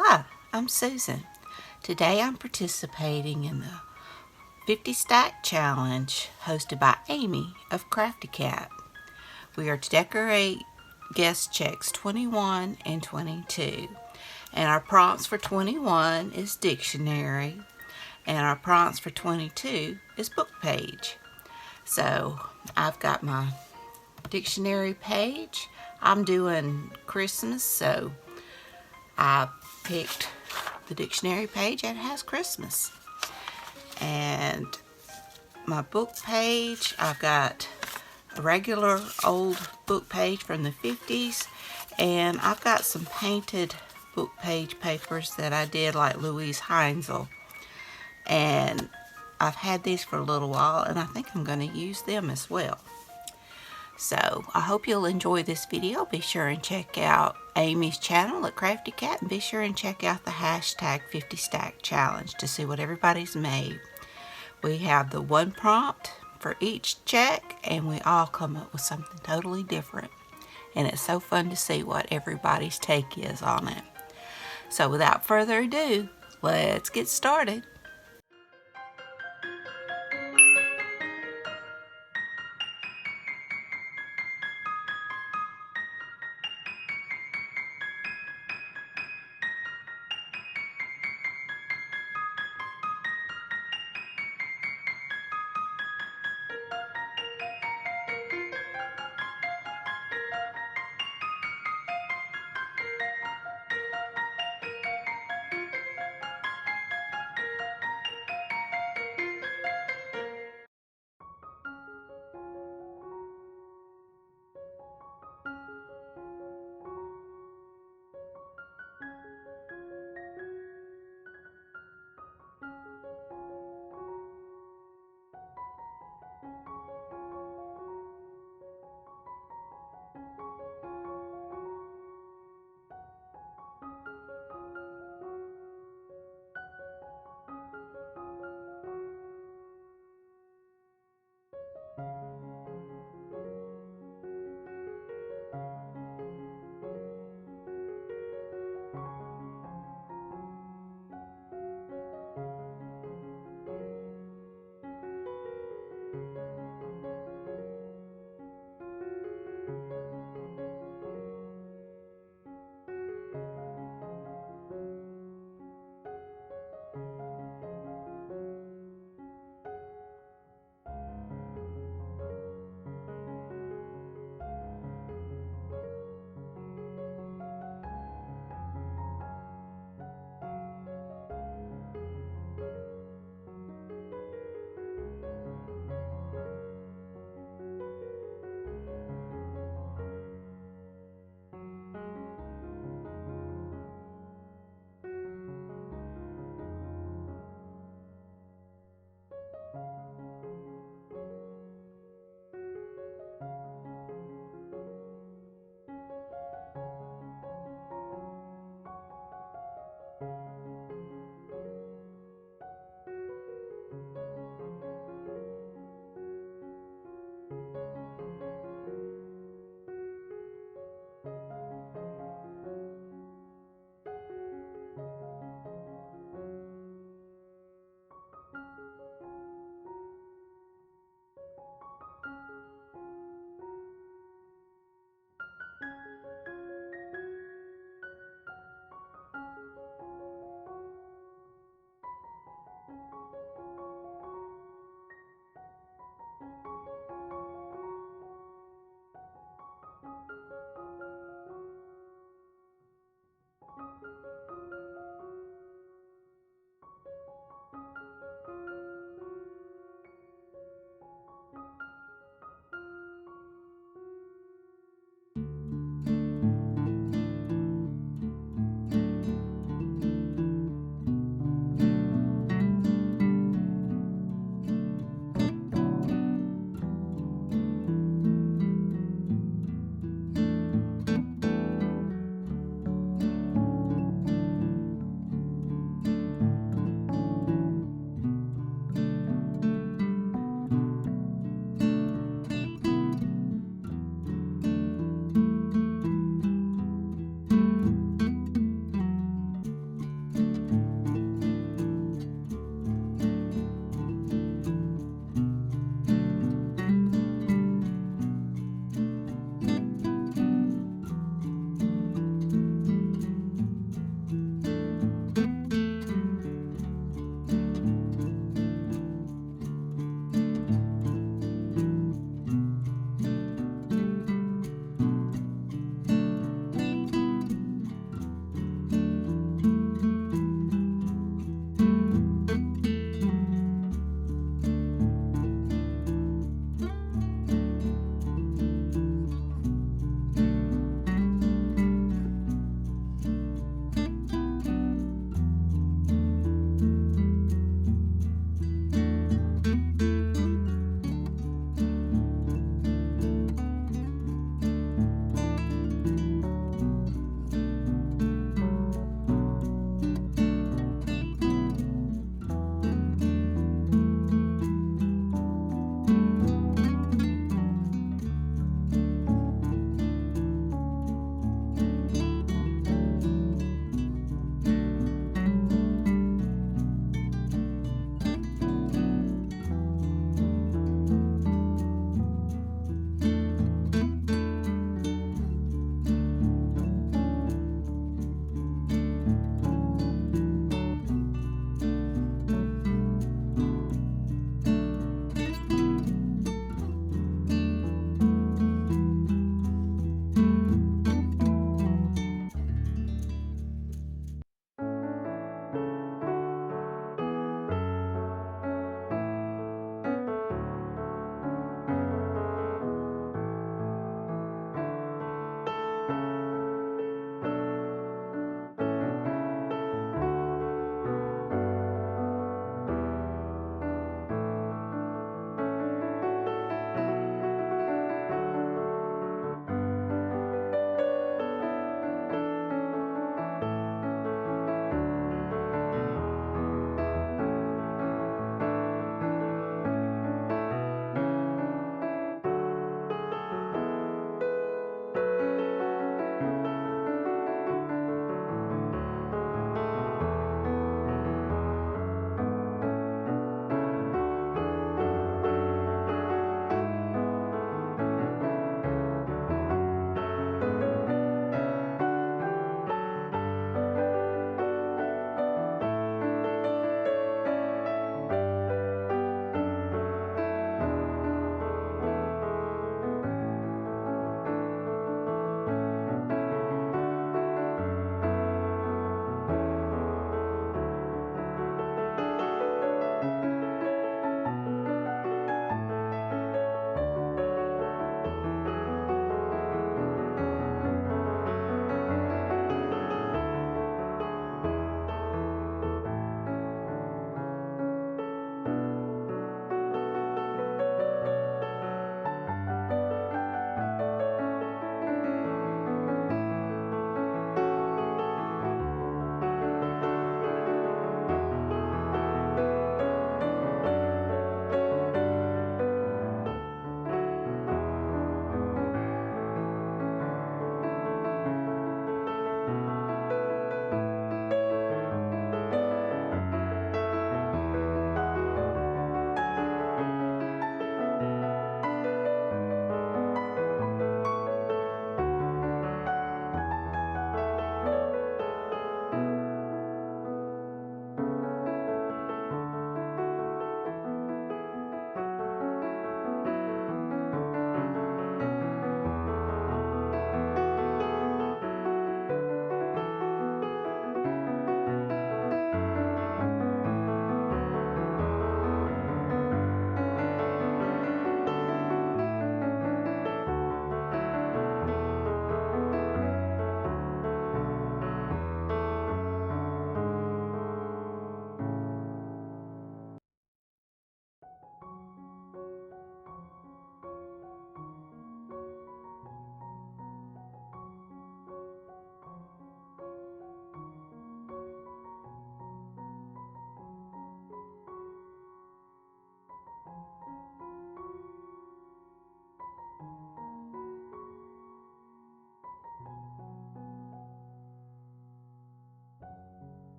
Hi, I'm Susan. Today I'm participating in the 50 Stack Challenge hosted by Amy of Crafty Cat. We are to decorate guest checks 21 and 22. And our prompts for 21 is dictionary, and our prompts for 22 is book page. So I've got my dictionary page. I'm doing Christmas, so I picked the dictionary page and it has Christmas. And my book page, I've got a regular old book page from the 50s, and I've got some painted book page papers that I did like Louise Heinzel. And I've had these for a little while, and I think I'm going to use them as well. So I hope you'll enjoy this video. Be sure and check out Amy's channel at Crafty Cat, and be sure and check out the hashtag 50 Stack Challenge to see what everybody's made. We have the one prompt for each check, and we all come up with something totally different. And it's so fun to see what everybody's take is on it. So without further ado, let's get started.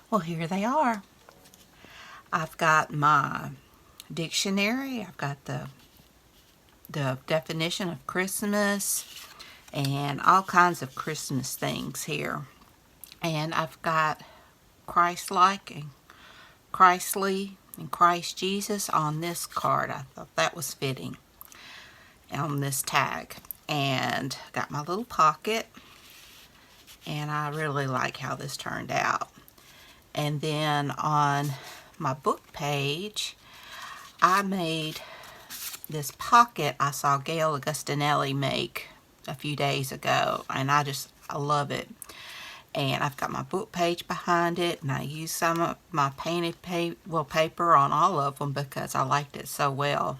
Well, here they are. I've got my dictionary. I've got the definition of Christmas and all kinds of Christmas things here. And I've got Christ-like and Christly and Christ Jesus on this card. I thought that was fitting on this tag. And got my little pocket, and I really like how this turned out. And then on my book page, I made this pocket I saw Gail Augustinelli make a few days ago, and I love it. And I've got my book page behind it, and I used some of my painted paper on all of them because I liked it so well.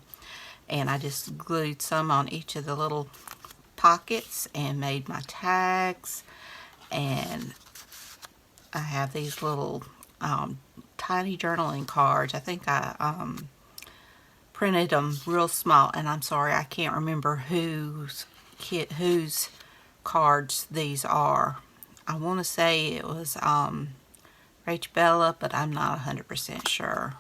And I just glued some on each of the little pockets and made my tags. And I have these little tiny journaling cards. I think I printed them real small, and I'm sorry, I can't remember whose cards these are. I want to say it was RachandBella, but I'm not 100% sure.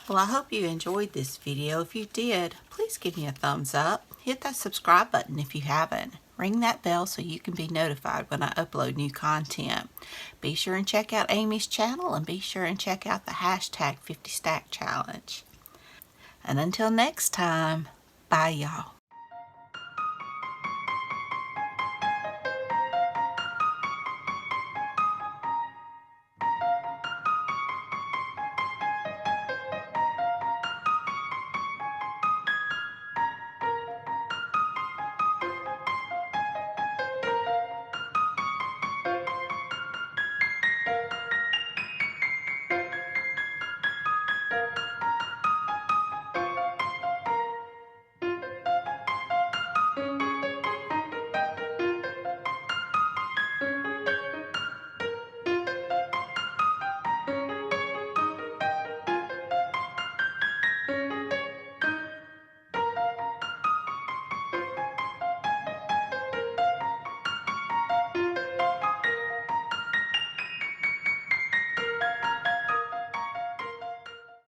Well, I hope you enjoyed this video. If you did, please give me a thumbs up. Hit that subscribe button if you haven't. Ring that bell so you can be notified when I upload new content. Be sure and check out Amy's channel, and be sure and check out the hashtag 50 Stack Challenge. And until next time, bye y'all.